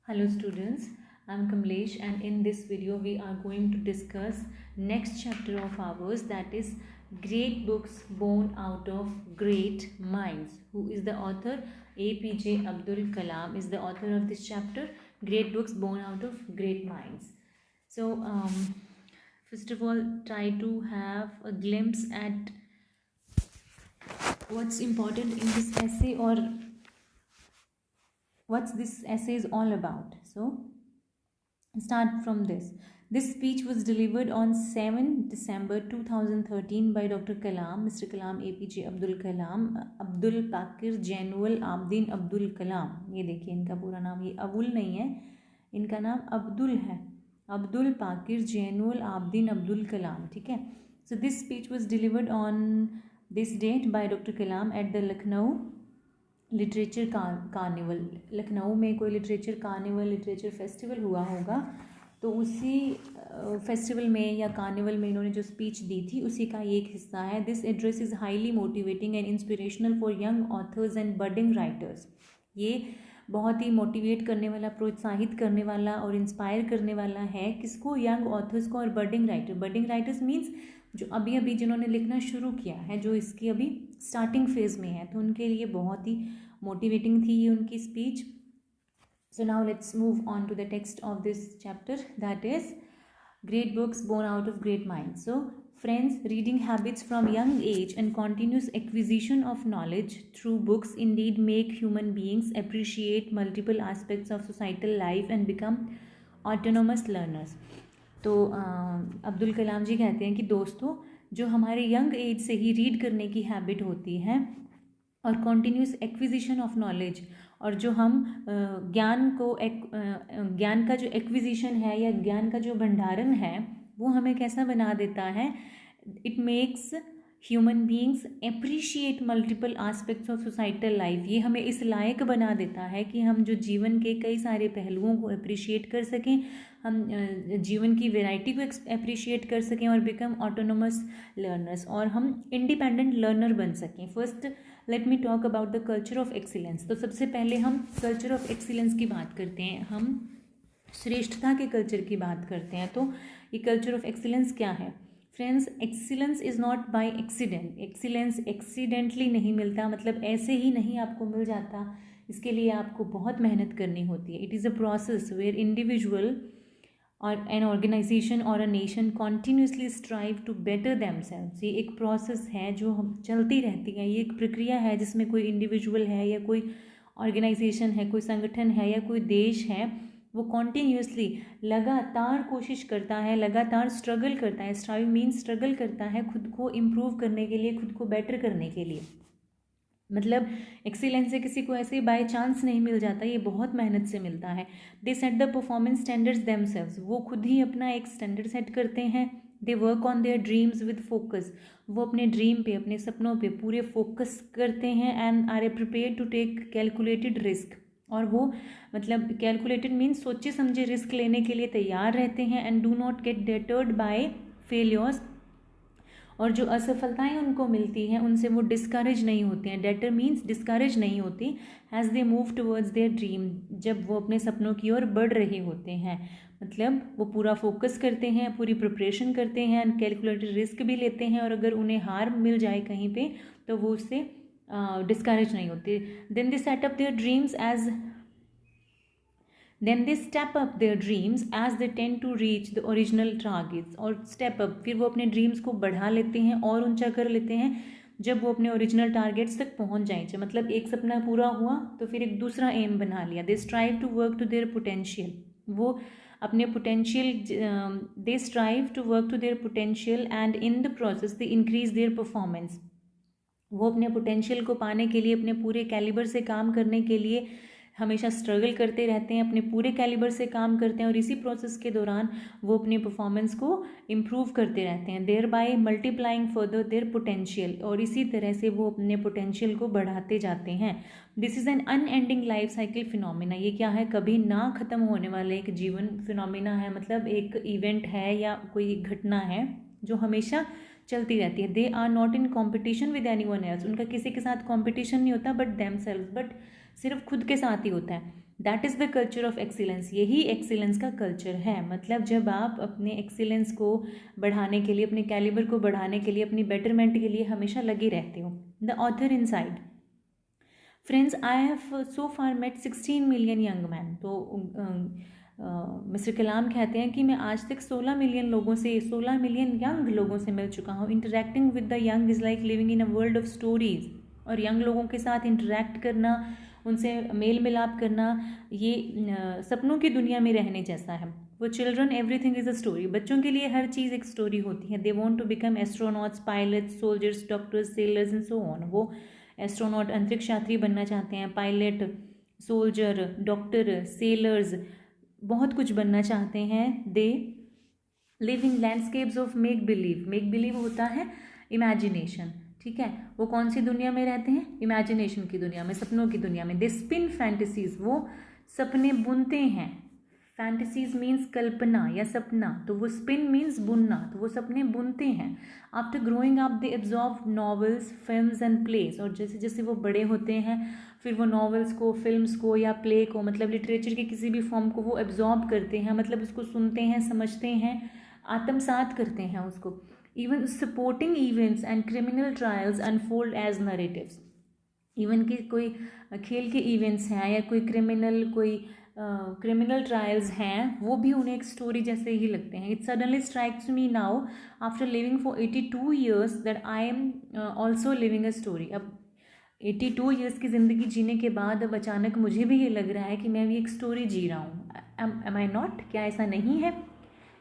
Hello students, I am Kamlesh and in this video we are going to discuss next chapter of ours, that is Great Books Born Out of Great Minds. Who is the author? APJ Abdul Kalam is the author of this chapter, Great Books Born Out of Great Minds. So first of all, try to have a glimpse at what's important in this essay or what's this essay is all about. So start from this. This speech was delivered on 7 December 2013 by Dr. Kalam, Mr. Kalam APJ Abdul Kalam, Abdul Pakir Zainul Abedin Abdul Kalam. ये देखिए इनका पूरा नाम, ये अबुल नहीं है, इनका नाम अब्दुल है, अब्दुल पाकिर जैनुअल आबदीन अब्दुल कलाम. ठीक है. So this speech was delivered on this date by Dr. Kalam at the Lucknow literature carnival. Lucknow में कोई लिटरेचर कार्निवल, लिटरेचर फेस्टिवल हुआ होगा, तो उसी फेस्टिवल में या कार्निवल में इन्होंने जो स्पीच दी थी उसी का ये एक हिस्सा है. This address is highly motivating and inspirational for young authors and budding writers. ये बहुत ही मोटिवेट करने वाला, प्रोत्साहित करने वाला और इंस्पायर करने वाला है. किसको? यंग ऑथर्स को और budding writer. Budding writers means जो अभी अभी जिन्होंने लिखना शुरू किया है, जो इसकी अभी स्टार्टिंग फेज में है, तो उनके लिए बहुत ही मोटिवेटिंग थी ये उनकी speech. So now let's move on to the text of this chapter, that is great books born out of great mind. So friends, reading habits from young age and continuous acquisition of knowledge through books indeed make human beings appreciate multiple aspects of societal life and become autonomous learners. तो अब्दुल कलाम जी कहते हैं कि दोस्तों, जो हमारे young age से ही read करने की हैबिट होती है और कॉन्टीन्यूस एक्विजिशन ऑफ नॉलेज, और जो हम ज्ञान का जो एक्विजिशन है या ज्ञान का जो भंडारण है, वो हमें कैसा बना देता है? It makes human beings appreciate multiple aspects of societal life. ये हमें इस लायक बना देता है कि हम जो जीवन के कई सारे पहलुओं को अप्रिशिएट कर सकें, हम जीवन की वैरायटी को अप्रिशिएट कर सकें और बिकम ऑटोनोमस लर्नर्स, और हम इंडिपेंडेंट लर्नर बन सकें. First let me talk about the culture of excellence. तो सबसे पहले हम कल्चर ऑफ एक्सीलेंस की बात करते हैं, हम श्रेष्ठता के कल्चर की बात करते हैं. तो ये कल्चर ऑफ एक्सीलेंस क्या है? Friends, excellence is not by accident. Excellence accidentally नहीं मिलता, मतलब ऐसे ही नहीं आपको मिल जाता. इसके लिए आपको बहुत मेहनत करनी होती है. It is a process where individual or an organization or a nation continuously strive to better themselves. ये एक प्रोसेस है जो हम चलती रहती है. ये एक प्रक्रिया है जिसमें कोई इंडिविजुअल है या कोई ऑर्गेनाइजेशन है, कोई संगठन है या कोई देश है, वो कॉन्टीन्यूसली लगातार कोशिश करता है, लगातार स्ट्रगल करता है. स्ट्राइव मीन्स स्ट्रगल करता है खुद को इम्प्रूव करने के लिए, खुद को बेटर करने के लिए. मतलब एक्सीलेंस से किसी को ऐसे बाय चांस नहीं मिल जाता, ये बहुत मेहनत से मिलता है. They set the performance standards themselves. वो खुद ही अपना एक स्टैंडर्ड सेट करते हैं. They work on their dreams with focus. वो अपने ड्रीम पे, अपने सपनों पे पूरे फोकस करते हैं. And are a prepare to take calculated risk. और वो मतलब कैलकुलेटेड मीन्स सोचे समझे रिस्क लेने के लिए तैयार रहते हैं. And do not get deterred by failures. और जो असफलताएं उनको मिलती हैं उनसे वो डिस्करेज नहीं होते हैं. डेटर मीन्स डिस्करेज नहीं होती. As they move towards their dream, जब वो अपने सपनों की ओर बढ़ रहे होते हैं, मतलब वो पूरा फोकस करते हैं, पूरी प्रिपरेशन करते हैं, एंड कैलकुलेटेड रिस्क भी लेते हैं. और अगर उन्हें हार मिल जाए कहीं पे तो वो उससे डिस्करेज नहीं होते. Then they set up their dreams as Then they step up their dreams as they tend to reach the original targets. और step up, फिर वो अपने ड्रीम्स को बढ़ा लेते हैं और ऊंचा कर लेते हैं जब वो अपने ओरिजिनल टारगेट्स तक पहुंच जाएंगे. मतलब एक सपना पूरा हुआ तो फिर एक दूसरा एम बना लिया. They strive to work to their potential. वो अपने potential, they strive to work to their potential and in the process they increase their performance. वो अपने पोटेंशियल को पाने के लिए, अपने पूरे कैलिबर से काम करने के लिए हमेशा स्ट्रगल करते रहते हैं, अपने पूरे कैलिबर से काम करते हैं, और इसी प्रोसेस के दौरान वो अपने परफॉर्मेंस को इम्प्रूव करते रहते हैं. Thereby multiplying further their potential. और इसी तरह से वो अपने पोटेंशियल को बढ़ाते जाते हैं. This is an unending life cycle phenomena. ये क्या है? कभी ना ख़त्म होने वाला एक जीवन फिनोमिना है. मतलब एक इवेंट है या कोई घटना है जो हमेशा चलती रहती है. They are not in competition with anyone else. उनका किसी के साथ कॉम्पिटिशन नहीं होता, बट देमसेल्व्स. बट सिर्फ खुद के साथ ही होता है। That is the culture of excellence, यही एक्सीलेंस का कल्चर है। मतलब जब आप अपने एक्सीलेंस को बढ़ाने के लिए, अपने कैलिबर को बढ़ाने के लिए, अपनी बेटरमेंट के लिए हमेशा लगे रहते हो। The author inside, friends I have so far met 16 million young man. तो मिस्टर कलाम कहते हैं कि मैं आज तक 16 मिलियन लोगों से, 16 मिलियन यंग लोगों से मिल चुका हूँ। Interacting with the young is like living in a world of stories. और यंग लोगों के साथ इंटरेक्ट करना, उनसे मेल मिलाप करना, ये सपनों की दुनिया में रहने जैसा है। वो children everything is a story, बच्चों के लिए हर चीज़ एक स्टोरी होती है। They want to become astronauts, pilots, soldiers, doctors, sailors and so on. वो एस्ट्रोनॉट अंतरिक्ष यात्री बनना चाहते हैं, पायलट, सोल्जर, डॉक्टर, सेलर्स, बहुत कुछ बनना चाहते हैं। They live in landscapes of make believe. Make believe होता है इमेजिनेशन, ठीक है। वो कौन सी दुनिया में रहते हैं? इमेजिनेशन की दुनिया में, सपनों की दुनिया में। दे स्पिन फैंटेसीज, वो सपने बुनते हैं। फैंटेसीज मीन्स कल्पना या सपना, तो वो स्पिन मीन्स बुनना, तो वो सपने बुनते हैं। After growing up they absorb novels, films and place. और जैसे जैसे वो बड़े होते हैं, फिर वो नॉवेल्स को, फिल्म्स को या प्ले को, मतलब लिटरेचर के किसी भी फॉर्म को वो एब्जॉर्ब करते हैं, मतलब उसको सुनते हैं, समझते हैं, आत्मसात करते हैं उसको। Even supporting events and criminal trials unfold as narratives. Even कि कोई खेल के इवेंट्स हैं या कोई क्रिमिनल ट्रायल्स हैं, वो भी उन्हें एक स्टोरी जैसे ही लगते हैं। It suddenly strikes me now after living for 82 years that I am also living a story. अब 82 ईयर्स की ज़िंदगी जीने के बाद अब अचानक मुझे भी ये लग रहा है कि मैं भी एक स्टोरी जी रहा हूँ। Am I not? क्या ऐसा नहीं है?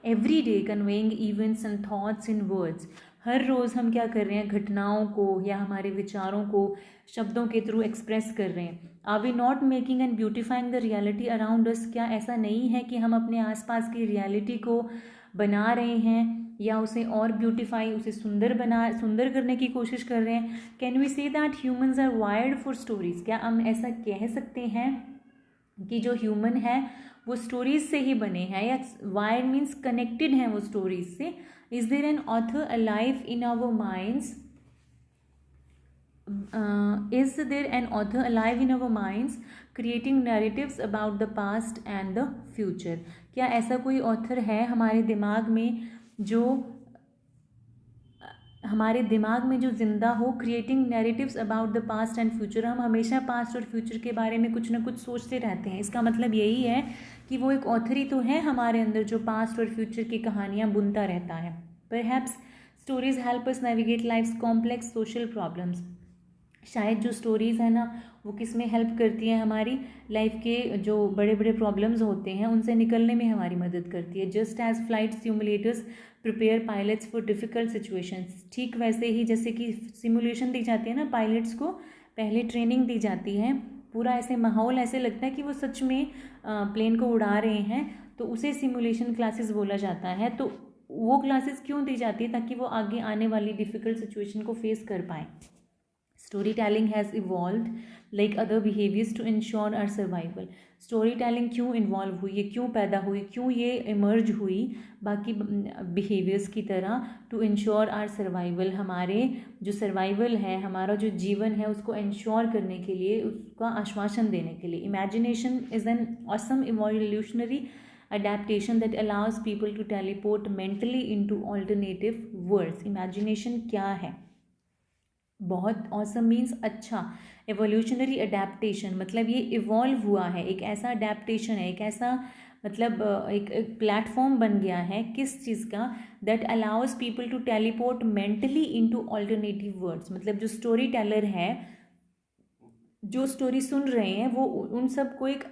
Every day conveying events and thoughts in words. हर रोज़ हम क्या कर रहे हैं? घटनाओं को या हमारे विचारों को शब्दों के थ्रू एक्सप्रेस कर रहे हैं। Are we not making and beautifying the reality around us? क्या ऐसा नहीं है कि हम अपने आसपास की रियलिटी को बना रहे हैं या उसे और ब्यूटिफाई, उसे सुंदर करने की कोशिश कर रहे हैं? Can we say that humans are wired for stories? क्या हम ऐसा कह सकते हैं कि जो ह्यूमन है वो स्टोरीज से ही बने हैं, या वायर्ड मीन्स कनेक्टेड हैं वो स्टोरीज से? Is there an author alive in our minds? is there an author alive in our minds creating narratives about the past and the future? क्या ऐसा कोई ऑथर है हमारे दिमाग में जो जिंदा हो, creating narratives about the past and future? हम हमेशा पास्ट और फ्यूचर के बारे में कुछ ना कुछ सोचते रहते हैं। इसका मतलब यही है कि वो एक ऑथर ही तो है हमारे अंदर जो पास्ट और फ्यूचर की कहानियाँ बुनता रहता है। Perhaps stories help us navigate life's complex social problems. शायद जो स्टोरीज़ है ना, वो किस में हेल्प करती है? हमारी लाइफ के जो बड़े बड़े प्रॉब्लम्स होते हैं उनसे निकलने में हमारी मदद करती है। Just as flight simulators prepare pilots for difficult situations. ठीक वैसे ही जैसे कि सिमुलेशन दी जाती है ना, पायलट्स को पहले ट्रेनिंग दी जाती है, पूरा ऐसे माहौल ऐसे लगता है कि वो सच में प्लेन को उड़ा रहे हैं, तो उसे सिमुलेशन क्लासेस बोला जाता है। तो वो क्लासेस क्यों दी जाती है? ताकि वो आगे आने वाली डिफ़िकल्ट सिचुएशन को फेस कर पाएँ। Storytelling has evolved like other behaviors to ensure our survival. Storytelling क्यों इन्वॉल्व हुई, ये क्यों पैदा हुई, क्यों ये इमर्ज हुई बाकी बिहेवियर्स की तरह? टू इंश्योर आर सर्वाइवल, हमारे जो सर्वाइवल है, हमारा जो जीवन है उसको इंश्योर करने के लिए, उसका आश्वासन देने के लिए। Imagination is an awesome evolutionary adaptation that allows people to teleport mentally into alternative worlds. Imagination क्या है? बहुत ऑसम मीन्स अच्छा, एवोल्यूशनरी अडेप्टेशन मतलब ये इवॉल्व हुआ है, एक ऐसा अडेप्टेशन है, एक ऐसा मतलब एक प्लेटफॉर्म बन गया है किस चीज़ का? That allows people to teleport mentally into alternative words. मतलब जो स्टोरी टेलर है, जो स्टोरी सुन रहे हैं, वो उन सबको एक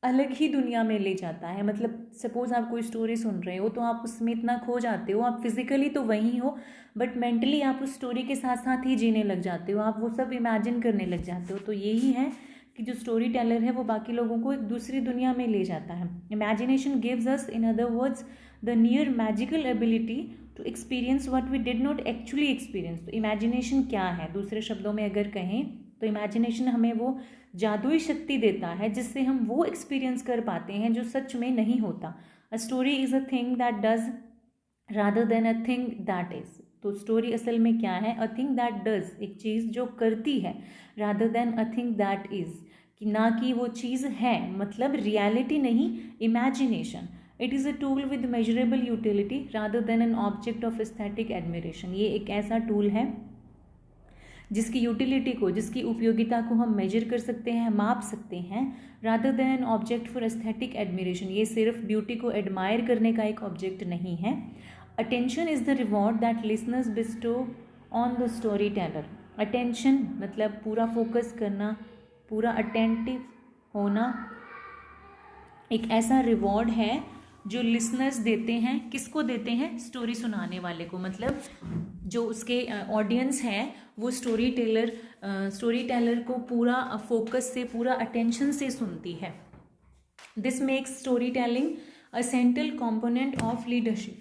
अलग ही दुनिया में ले जाता है। मतलब सपोज आप कोई स्टोरी सुन रहे हो तो आप उसमें इतना खो जाते हो, आप फिजिकली तो वहीं हो बट मेंटली आप उस स्टोरी के साथ साथ ही जीने लग जाते हो, आप वो सब इमेजिन करने लग जाते हो। तो यही है कि जो स्टोरी टेलर है वो बाकी लोगों को एक दूसरी दुनिया में ले जाता है। Imagination gives us, in other words, the near magical ability to experience what we did not actually experience. तो इमेजिनेशन क्या है? दूसरे शब्दों में अगर कहें तो इमेजिनेशन हमें वो जादुई शक्ति देता है जिससे हम वो एक्सपीरियंस कर पाते हैं जो सच में नहीं होता। A story is a thing that does rather than a thing that is. तो स्टोरी असल में क्या है? अ थिंग दैट डज, एक चीज़ जो करती है, rather than a thing that is, कि ना कि वो चीज़ है, मतलब रियलिटी नहीं, imagination. It is a tool with measurable utility rather than an object of aesthetic admiration. ये एक ऐसा टूल है जिसकी यूटिलिटी को, जिसकी उपयोगिता को हम मेजर कर सकते हैं, माप सकते हैं, rather than an object for aesthetic admiration. ये सिर्फ ब्यूटी को एडमायर करने का एक ऑब्जेक्ट नहीं है। Attention is the reward that listeners bestow on the story teller. Attention मतलब पूरा फोकस करना, पूरा अटेंटिव होना, एक ऐसा रिवॉर्ड है जो लिसनर्स देते हैं। किसको देते हैं? स्टोरी सुनाने वाले को, मतलब जो उसके ऑडियंस है वो स्टोरी टेलर को पूरा फोकस से, पूरा अटेंशन से सुनती है। This makes story telling a central component of leadership.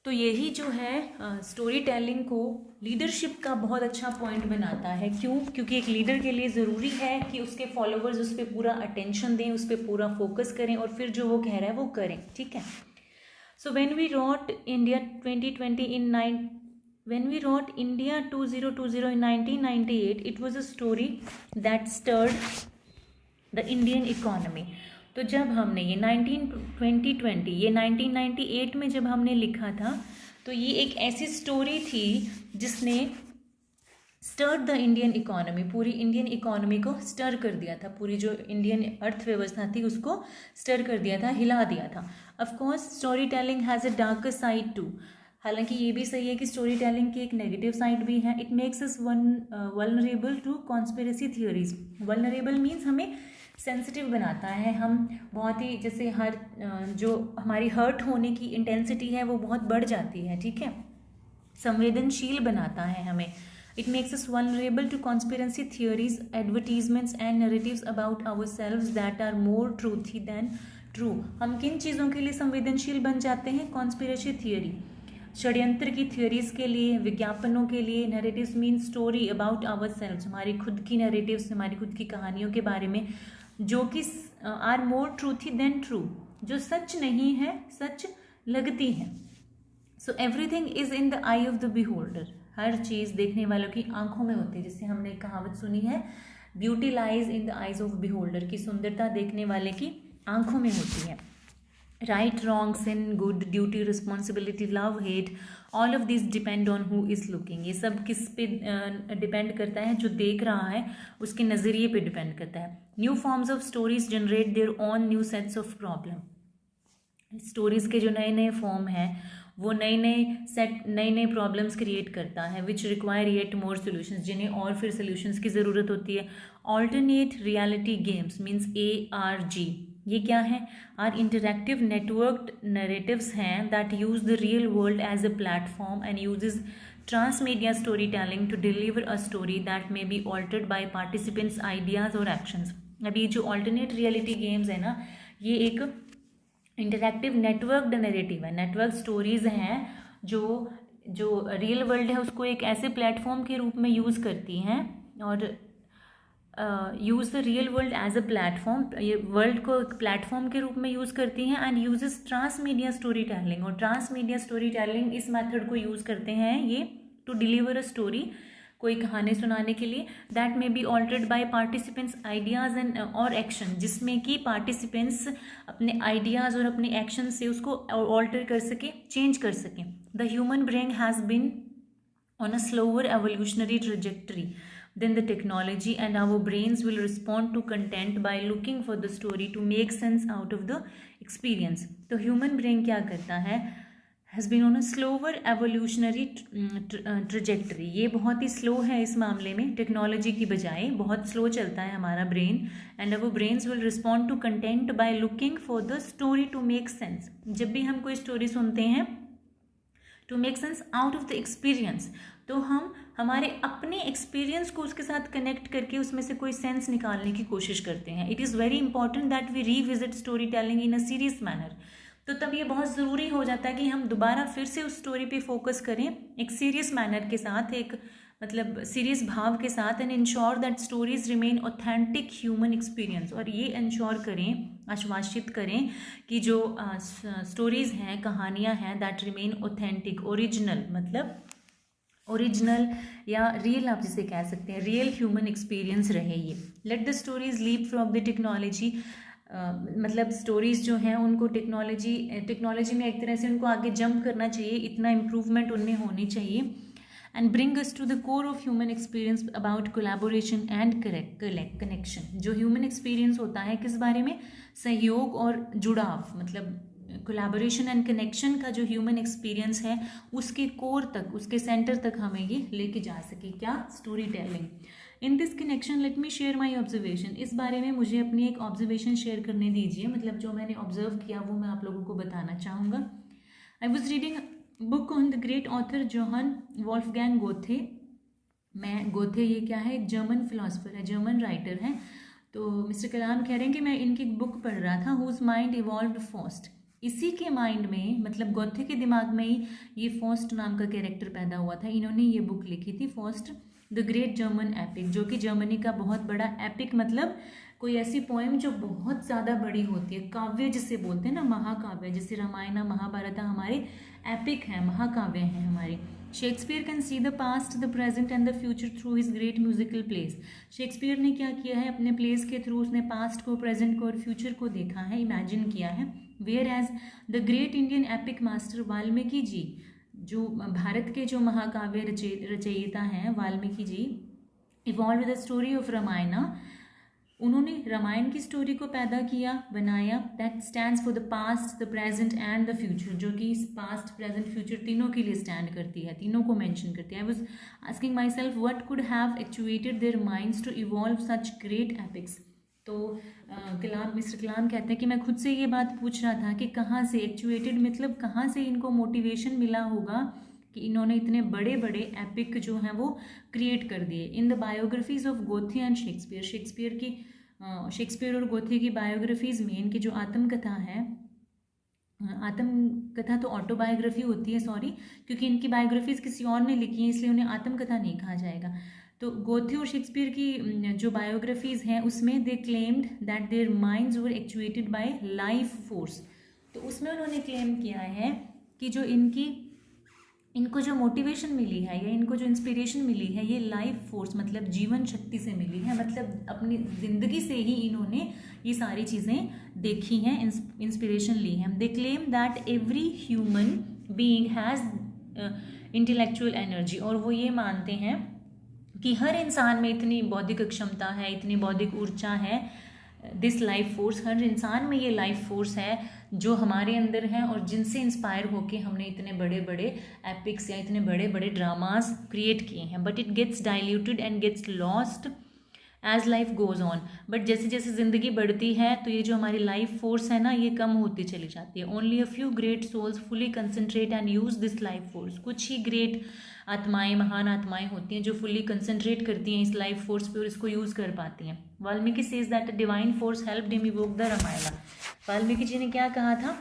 तो यही जो है स्टोरी टेलिंग को लीडरशिप का बहुत अच्छा पॉइंट बनाता है। क्यों? क्योंकि एक लीडर के लिए ज़रूरी है कि उसके फॉलोवर्स उस पर पूरा अटेंशन दें, उस पर पूरा फोकस करें और फिर जो वो कह रहा है वो करें। ठीक है। So when we wrote India 2020 when we wrote India 2020 in 1998, it was a story that stirred the Indian economy. तो जब हमने ये 1998 में जब हमने लिखा था, तो ये एक ऐसी स्टोरी थी जिसने स्टर्ड द इंडियन इकोनॉमी, पूरी इंडियन इकोनॉमी को स्टर कर दिया था, पूरी जो इंडियन अर्थव्यवस्था थी उसको स्टर कर दिया था, हिला दिया था। Of course story telling has a darker side too. हालांकि ये भी सही है कि स्टोरी टेलिंग की एक नेगेटिव साइड भी है। It makes us vulnerable to conspiracy theories. Vulnerable means हमें सेंसिटिव बनाता है। हम बहुत ही, जैसे जो हमारी हर्ट होने की इंटेंसिटी है वो बहुत बढ़ जाती है। ठीक है। संवेदनशील बनाता है हमें। It makes us vulnerable to conspiracy theories, advertisements and narratives about ourselves that are more truthy than true. हम किन चीज़ों के लिए संवेदनशील बन जाते हैं? कॉन्स्पिरेसी थियोरी, षड्यंत्र की थ्योरीज के लिए, विज्ञापनों के लिए। Narratives mean story about ourselves, हमारी खुद की नैरेटिव्स, हमारी खुद की कहानियों के बारे में, जो कि are more truthy than true, जो सच नहीं है, सच लगती है। So everything is in the eye of the beholder. हर चीज़ देखने वालों की आंखों में होती है। जिससे हमने एक कहावत सुनी है, beauty lies in the eyes of beholder, की सुंदरता देखने वाले की आंखों में होती है। Right, wrong, sin, good, duty, responsibility, love, hate, all of this depend on who is looking. ये सब किस पे डिपेंड करता है? जो देख रहा है उसके नज़रिए पे डिपेंड करता है। New forms of stories generate their own new sets of problem. Stories के जो नए नए फॉर्म हैं वो नए नए प्रॉब्लम्स क्रिएट करता है, which require yet more solutions, जिन्हें और फिर सोल्यूशंस की ज़रूरत होती है। Alternate reality games means ARG, ये क्या है? आर इंटरैक्टिव नेटवर्क्ड नैरेटिव्स हैं that use the real world as a platform and uses transmedia story telling to deliver a story that may be altered by participants ideas और actions. अभी जो alternate reality games है ना, ये एक interactive networked narrative है। Network stories हैं जो रियल वर्ल्ड है उसको एक ऐसे प्लेटफॉर्म के रूप में यूज़ करती हैं, और use the real world as a platform, ये वर्ल्ड को एक प्लेटफॉर्म के रूप में यूज़ करती हैं। And uses transmedia story telling, और ट्रांसमीडिया स्टोरी टेलिंग इस मेथड को यूज़ करते हैं ये टू डिलीवर अ स्टोरी, कोई कहानी सुनाने के लिए, that may be altered by participants ideas and और एक्शन, जिसमें कि पार्टिसिपेंट्स अपने आइडियाज़ और अपने एक्शन से उसको ऑल्टर कर सके, चेंज कर सकें। The human brain has been on a slower evolutionary trajectory than the technology, and our brains will respond to content by looking for the story to make sense out of the experience. तो human brain क्या करता है? has been on a slower evolutionary trajectory. ये बहुत ही slow है इस मामले में, टेक्नोलॉजी की बजाय बहुत slow चलता है हमारा brain, and our brains will respond to content by looking for the story to make sense. जब भी हम कोई स्टोरी सुनते हैं to make sense out of the experience, तो हम हमारे अपने एक्सपीरियंस को उसके साथ कनेक्ट करके उसमें से कोई सेंस निकालने की कोशिश करते हैं। It is very important that we revisit story telling in a serious manner. तो तब ये बहुत ज़रूरी हो जाता है कि हम दोबारा फिर से उस स्टोरी पे फोकस करें एक सीरियस मैनर के साथ, एक मतलब सीरियस भाव के साथ, and ensure that stories remain authentic human experience. और ये इंश्योर करें, आश्वासित करें कि जो स्टोरीज़ हैं, कहानियाँ हैं, दैट रिमेन ऑथेंटिक, ओरिजिनल, मतलब ओरिजिनल या रियल आप जिसे कह सकते हैं, रियल ह्यूमन एक्सपीरियंस रहे ये। Let the stories leap from the technology, मतलब स्टोरीज़ जो हैं उनको टेक्नोलॉजी में एक तरह से उनको आगे जंप करना चाहिए, इतना इम्प्रूवमेंट उनमें होनी चाहिए। And bring us to the core of human experience about collaboration and connection. जो ह्यूमन एक्सपीरियंस होता है किस बारे में, सहयोग और जुड़ाव, मतलब कोलैबोरेशन एंड कनेक्शन का जो ह्यूमन एक्सपीरियंस है उसके कोर तक, उसके सेंटर तक हमें ये लेके जा सके। क्या, story telling. In this connection let me share my observation, इस बारे में मुझे अपनी एक ऑब्जर्वेशन शेयर करने दीजिए, मतलब जो मैंने ऑब्जर्व किया वो मैं आप लोगों को बताना चाहूँगा। I was reading book on the great author Johann Wolfgang Goethe. Goethe ये क्या है, एक जर्मन फिलोसफर है, जर्मन राइटर है। तो मिस्टर कलाम कह रहे हैं कि मैं इनकी बुक पढ़ रहा था, हुज माइंड इवॉल्व्ड फर्स्ट। इसी के माइंड में, मतलब गोथे के दिमाग में ही ये फॉस्ट नाम का कैरेक्टर पैदा हुआ था। इन्होंने ये बुक लिखी थी Faust the great German epic, जो कि जर्मनी का बहुत बड़ा एपिक, मतलब कोई ऐसी पोएम जो बहुत ज़्यादा बड़ी होती है, काव्य जिसे बोलते हैं ना, महाकाव्य, जैसे रामायण महाभारत हमारे एपिक हैं, महाकाव्य हैं हमारे। Shakespeare can see the past, the present and the future through his great musical place. Shakespeare ने क्या किया है, अपने प्लेस के थ्रू उसने पास्ट को, प्रेजेंट को और फ्यूचर को देखा है, इमेजिन किया है। Whereas the great Indian epic master Valmiki ji, जो भारत के जो महाकाव्य रचयिता हैं Valmiki ji, evolve the story of Ramayana, उन्होंने रामायण की स्टोरी को पैदा किया, बनाया। That stands for the past, the present and the future, जो कि पास्ट, प्रेजेंट, फ्यूचर तीनों के लिए स्टैंड करती है, तीनों को मेंशन करती है। I was asking myself what could have actuated their minds to evolve such great epics. तो मिस्टर कलाम कहते हैं कि मैं खुद से ये बात पूछ रहा था कि कहाँ से एक्चुएटेड, मतलब कहाँ से इनको मोटिवेशन मिला होगा कि इन्होंने इतने बड़े बड़े एपिक जो हैं वो क्रिएट कर दिए। In the biographies of Goethe and Shakespeare, Shakespeare और गोथे की बायोग्राफीज में इनकी जो आत्मकथा है, आत्मकथा तो ऑटोबायोग्राफी होती है, सॉरी, क्योंकि इनकी बायोग्राफीज किसी और ने लिखी है इसलिए उन्हें आत्मकथा नहीं कहा जाएगा। तो गोथे और शेक्सपियर की जो बायोग्राफीज हैं उसमें दे claimed that their minds were actuated bye life force. तो उसमें उन्होंने क्लेम किया है कि जो इनको जो मोटिवेशन मिली है या इनको जो इंस्पिरेशन मिली है ये लाइफ फोर्स, मतलब जीवन शक्ति से मिली है, मतलब अपनी ज़िंदगी से ही इन्होंने ये सारी चीज़ें देखी हैं, इंस्पिरेशन ली है। They claim that every human being has intellectual energy, और वो ये मानते हैं कि हर इंसान में इतनी बौद्धिक क्षमता है, इतनी बौद्धिक ऊर्जा है, दिस लाइफ फोर्स, हर इंसान में ये लाइफ फोर्स है जो हमारे अंदर है और जिनसे इंस्पायर होके हमने इतने बड़े बड़े एपिक्स या इतने बड़े बड़े ड्रामास क्रिएट किए हैं। But it gets diluted and gets lost as life goes on. But जैसे जैसे ज़िंदगी बढ़ती है तो ये जो हमारी लाइफ फोर्स है ना, ये कम होती चली जाती है। Only a few great souls fully concentrate and use this life force. कुछ ही ग्रेट आत्माएं, महान आत्माएं होती हैं जो फुली कंसनट्रेट करती हैं इस लाइफ फोर्स पे और इसको यूज़ कर पाती हैं। Valmiki says that divine force helped him evoke the Ramayan. Valmiki ji ने क्या कहा था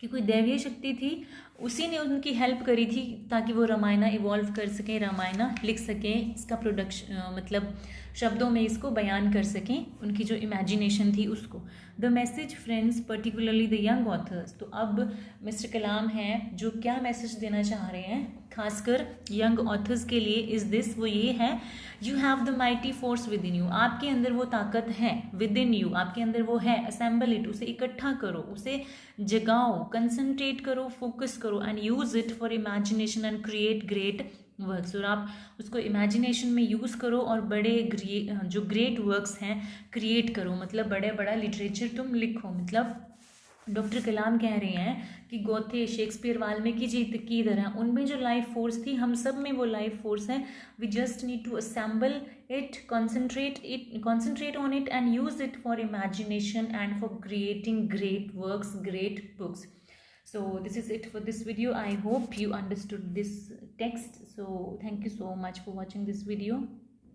कि कोई दैवीय शक्ति थी, उसी ने उनकी हेल्प करी थी ताकि वो रामायण इवॉल्व कर सकें, रामायण लिख सकें, इसका प्रोडक्शन मतलब शब्दों में इसको बयान कर सकें, उनकी जो इमेजिनेशन थी उसको। The message friends particularly the young authors. तो अब मिस्टर कलाम हैं जो क्या मैसेज देना चाह रहे हैं खासकर यंग ऑथर्स के लिए, इज़ दिस, वो ये है, you have the mighty force with in you. आपके अंदर वो ताकत है, विद इन यू, आपके अंदर वो है, असेंबल इट, उसे इकट्ठा करो, उसे जगाओ, कंसंट्रेट करो, फोकस करो and use it for imagination and create great works. और आप उसको इमेजिनेशन में यूज़ करो और बड़े जो ग्रेट वर्क्स हैं क्रिएट करो, मतलब बड़े बड़ा लिटरेचर तुम लिखो। मतलब डॉक्टर कलाम कह रहे हैं कि गोथे, शेक्सपियर, वाल्मीकि जी की तरह उनमें जो लाइफ फोर्स थी हम सब में वो लाइफ फोर्स है। We just need to assemble it, concentrate on it and use it for imagination and for creating great works, great books. So this is it for this video. I hope you understood this text. So thank you so much for watching this video.